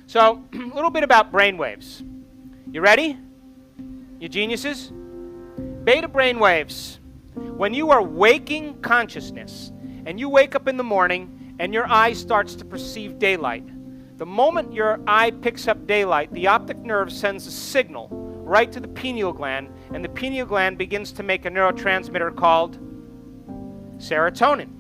So, a little bit about brainwaves. You ready? You geniuses? Beta brainwaves. When you are waking consciousness, and you wake up in the morning, and your eye starts to perceive daylight, the moment your eye picks up daylight, the optic nerve sends a signal right to the pineal gland, and the pineal gland begins to make a neurotransmitter called serotonin.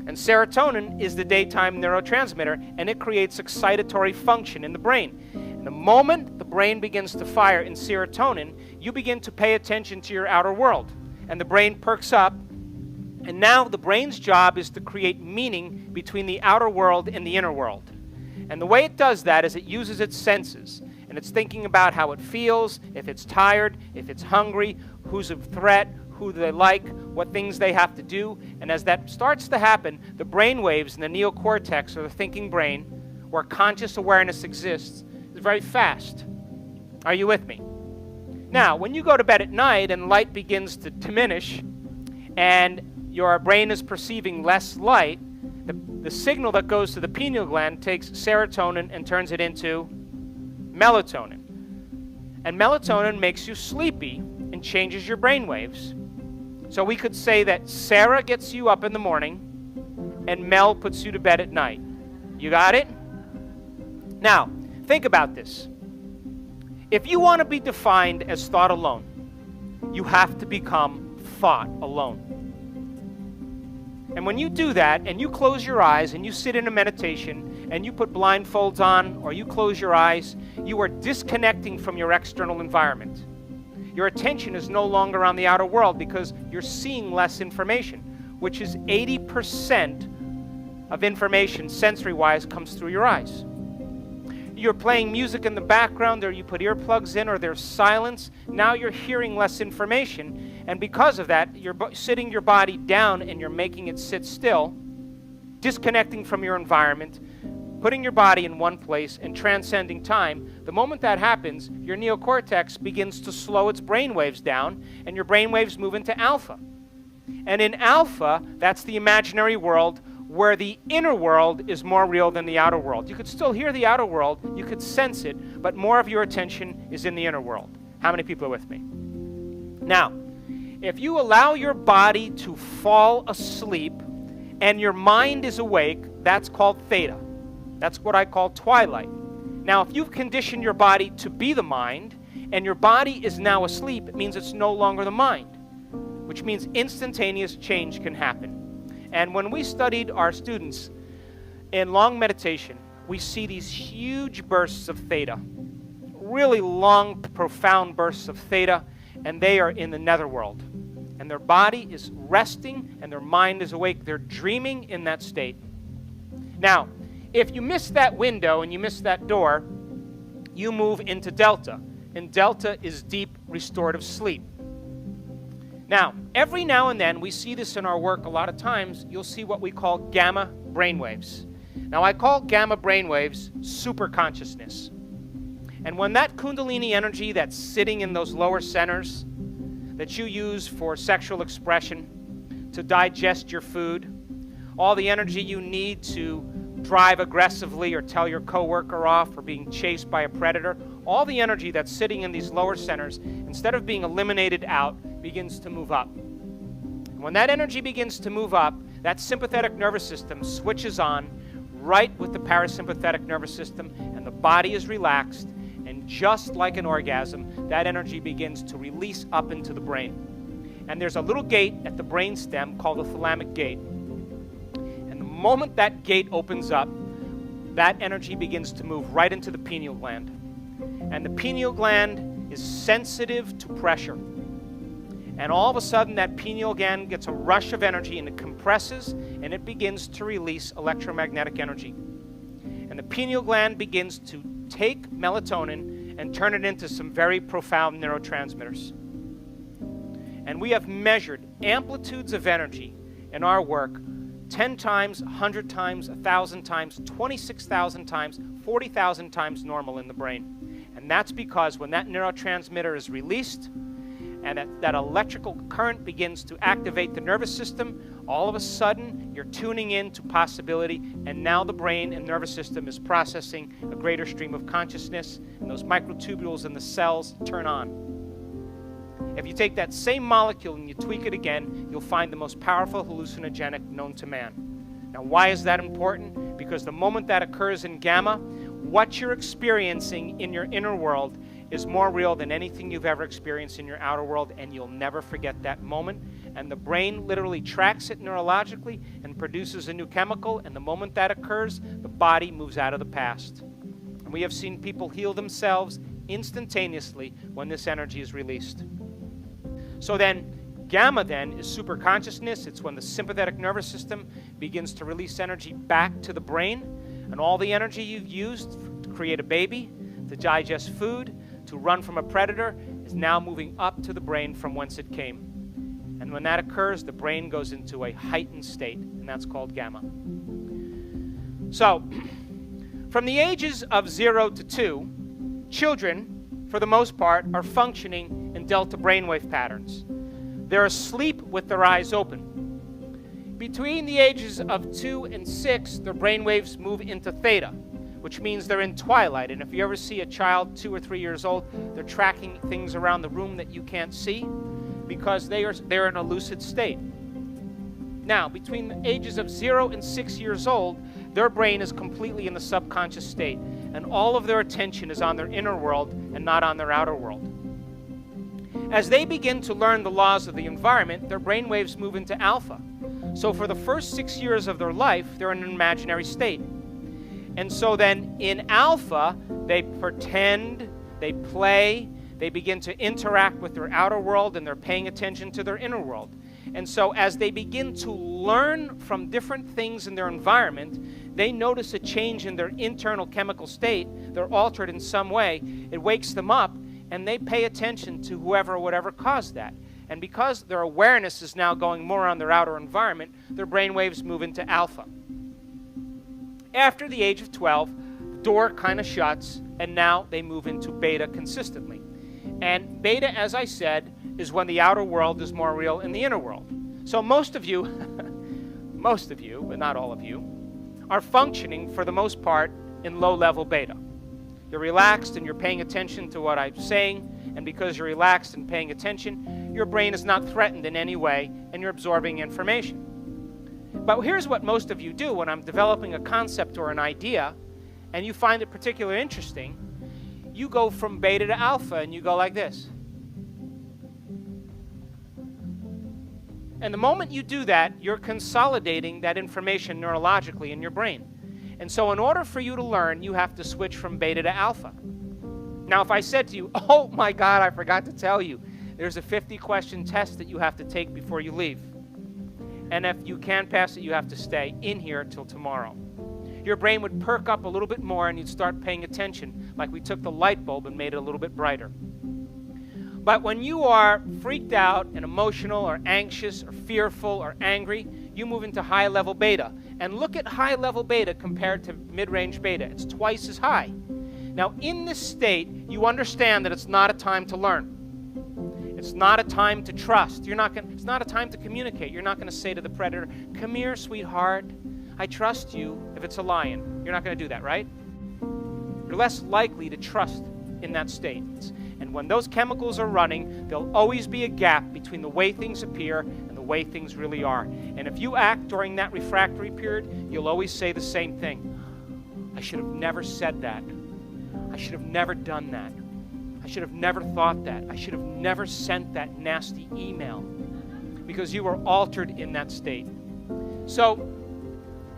And serotonin is the daytime neurotransmitter, and it creates excitatory function in the brain. And the moment the brain begins to fire in serotonin, you begin to pay attention to your outer world. And the brain perks up, and now the brain's job is to create meaning between the outer world and the inner world. And the way it does that is it uses its senses. And it's thinking about how it feels, if it's tired, if it's hungry, who's a threat, who they like, what things they have to do. And as that starts to happen, the brain waves in the neocortex, or the thinking brain, where conscious awareness exists, is very fast. Are you with me? Now, when you go to bed at night and light begins to diminish and your brain is perceiving less light, the signal that goes to the pineal gland takes serotonin and turns it into melatonin. And melatonin makes you sleepy and changes your brain waves. So we could say that Sarah gets you up in the morning and Mel puts you to bed at night. You got it? Now, think about this. If you want to be defined as thought alone, you have to become thought alone. And when you do that, and you close your eyes, and you sit in a meditation, and you put blindfolds on, or you close your eyes, you are disconnecting from your external environment. Your attention is no longer on the outer world because you're seeing less information, which is 80% of information, sensory-wise, comes through your eyes. You're playing music in the background, or you put earplugs in, or there's silence. Now you're hearing less information, and because of that, you're sitting your body down and you're making it sit still, disconnecting from your environment, putting your body in one place and transcending time. The moment that happens, your neocortex begins to slow its brain waves down, and your brain waves move into alpha. And in alpha, that's the imaginary world, where the inner world is more real than the outer world. You could still hear the outer world, you could sense it, but more of your attention is in the inner world. How many people are with me? Now, if you allow your body to fall asleep and your mind is awake, that's called theta. That's what I call twilight. Now, if you've conditioned your body to be the mind and your body is now asleep, it means it's no longer the mind, which means instantaneous change can happen. And when we studied our students in long meditation, we see these huge bursts of theta, really long, profound bursts of theta, and they are in the netherworld. And their body is resting and their mind is awake. They're dreaming in that state. Now, if you miss that window and you miss that door, you move into delta. And delta is deep restorative sleep. Now, every now and then, we see this in our work a lot of times, you'll see what we call gamma brainwaves. Now, I call gamma brainwaves super consciousness. And when that kundalini energy that's sitting in those lower centers that you use for sexual expression, to digest your food, all the energy you need to drive aggressively or tell your coworker off or being chased by a predator, all the energy that's sitting in these lower centers, instead of being eliminated out, begins to move up. And when that energy begins to move up, that sympathetic nervous system switches on right with the parasympathetic nervous system, and the body is relaxed, and just like an orgasm, that energy begins to release up into the brain. And there's a little gate at the brain stem called the thalamic gate. And the moment that gate opens up, that energy begins to move right into the pineal gland. And the pineal gland is sensitive to pressure. And all of a sudden, that pineal gland gets a rush of energy, and it compresses, and it begins to release electromagnetic energy. And the pineal gland begins to take melatonin and turn it into some very profound neurotransmitters. And we have measured amplitudes of energy in our work 10 times, 100 times, 1,000 times, 26,000 times, 40,000 times normal in the brain. And that's because when that neurotransmitter is released, and that electrical current begins to activate the nervous system, all of a sudden you're tuning in to possibility, and now the brain and nervous system is processing a greater stream of consciousness, and those microtubules in the cells turn on. If you take that same molecule and you tweak it again, you'll find the most powerful hallucinogenic known to man. Now, why is that important? Because the moment that occurs in gamma, what you're experiencing in your inner world is more real than anything you've ever experienced in your outer world, and you'll never forget that moment. And the brain literally tracks it neurologically and produces a new chemical, and the moment that occurs, the body moves out of the past. And we have seen people heal themselves instantaneously when this energy is released. So then, gamma then is superconsciousness. It's when the sympathetic nervous system begins to release energy back to the brain, and all the energy you've used to create a baby, to digest food, to run from a predator, is now moving up to the brain from whence it came. And when that occurs, the brain goes into a heightened state, and that's called gamma. So, from the ages of 0 to 2, children, for the most part, are functioning in delta brainwave patterns. They're asleep with their eyes open. Between the ages of 2 and 6, their brainwaves move into theta, which means they're in twilight. And if you ever see a child 2 or 3 years old, they're tracking things around the room that you can't see because they're in a lucid state. Now, between the ages of 0 and 6 years old, their brain is completely in the subconscious state, and all of their attention is on their inner world and not on their outer world. As they begin to learn the laws of the environment, their brainwaves move into alpha. So for the first 6 years of their life, they're in an imaginary state. And so then in alpha, they pretend, they play, they begin to interact with their outer world, and they're paying attention to their inner world. And so as they begin to learn from different things in their environment, they notice a change in their internal chemical state. They're altered in some way. It wakes them up, and they pay attention to whoever or whatever caused that. And because their awareness is now going more on their outer environment, their brainwaves move into alpha. After the age of 12, the door kind of shuts, and now they move into beta consistently. And beta, as I said, is when the outer world is more real than the inner world. So most of you, but not all of you, are functioning for the most part in low-level beta. You're relaxed and you're paying attention to what I'm saying, and because you're relaxed and paying attention, your brain is not threatened in any way, and you're absorbing information. But here's what most of you do when I'm developing a concept or an idea, and you find it particularly interesting. You go from beta to alpha, and you go like this. And the moment you do that, you're consolidating that information neurologically in your brain. And so in order for you to learn, you have to switch from beta to alpha. Now, if I said to you, oh my God, I forgot to tell you, there's a 50-question test that you have to take before you leave. And if you can't pass it, you have to stay in here till tomorrow. Your brain would perk up a little bit more, and you'd start paying attention, like we took the light bulb and made it a little bit brighter. But when you are freaked out and emotional or anxious or fearful or angry, you move into high-level beta. And look at high-level beta compared to mid-range beta. It's twice as high. Now, in this state, you understand that it's not a time to learn. It's not a time to trust. It's not a time to communicate. You're not going to say to the predator, come here, sweetheart. I trust you if it's a lion. You're not going to do that, right? You're less likely to trust in that state. And when those chemicals are running, there'll always be a gap between the way things appear and the way things really are. And if you act during that refractory period, you'll always say the same thing. I should have never said that. I should have never done that. I should have never thought that. I should have never sent that nasty email, because you were altered in that state. So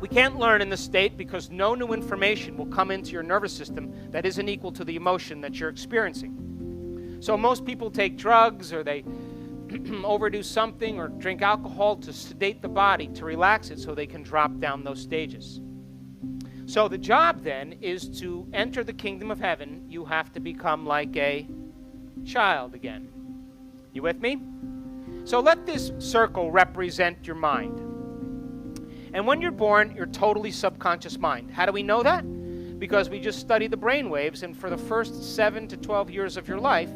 we can't learn in this state because no new information will come into your nervous system that isn't equal to the emotion that you're experiencing. So most people take drugs, or they overdo something, or drink alcohol to sedate the body, to relax it so they can drop down those stages. So the job then is to enter the kingdom of heaven. You have to become like a child again. You with me? So let this circle represent your mind. And when you're born, you're totally subconscious mind. How do we know that? Because we just studied the brain waves, and for the first 7 to 12 years of your life,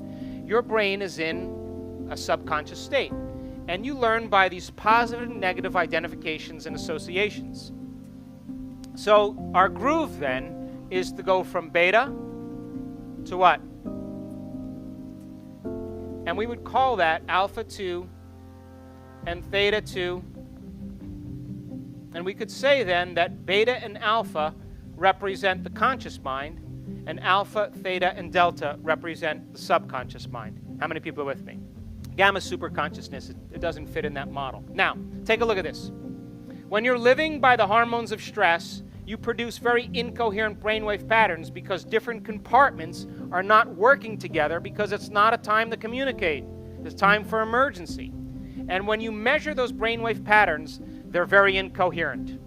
your brain is in a subconscious state. And you learn by these positive and negative identifications and associations. So our groove then is to go from beta to what? And we would call that alpha 2 and theta 2. And we could say then that beta and alpha represent the conscious mind, and alpha, theta, and delta represent the subconscious mind. How many people are with me? Gamma superconsciousness, it doesn't fit in that model. Now, take a look at this. When you're living by the hormones of stress, you produce very incoherent brainwave patterns because different compartments are not working together because it's not a time to communicate. It's time for emergency. And when you measure those brainwave patterns, they're very incoherent.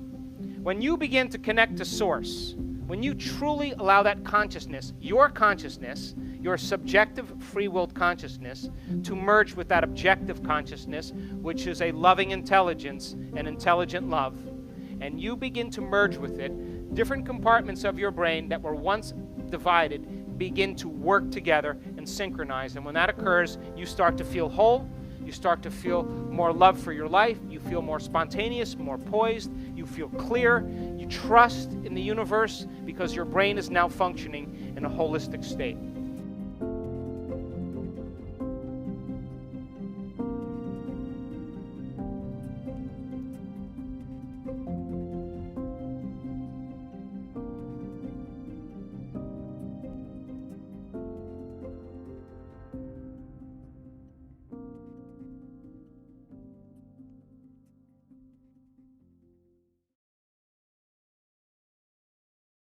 When you begin to connect to source, when you truly allow that consciousness, your subjective free-willed consciousness, to merge with that objective consciousness, which is a loving intelligence and intelligent love, and you begin to merge with it, different compartments of your brain that were once divided begin to work together and synchronize. And when that occurs, you start to feel whole. You start to feel more love for your life. You feel more spontaneous, more poised. You feel clear. You trust in the universe because your brain is now functioning in a holistic state.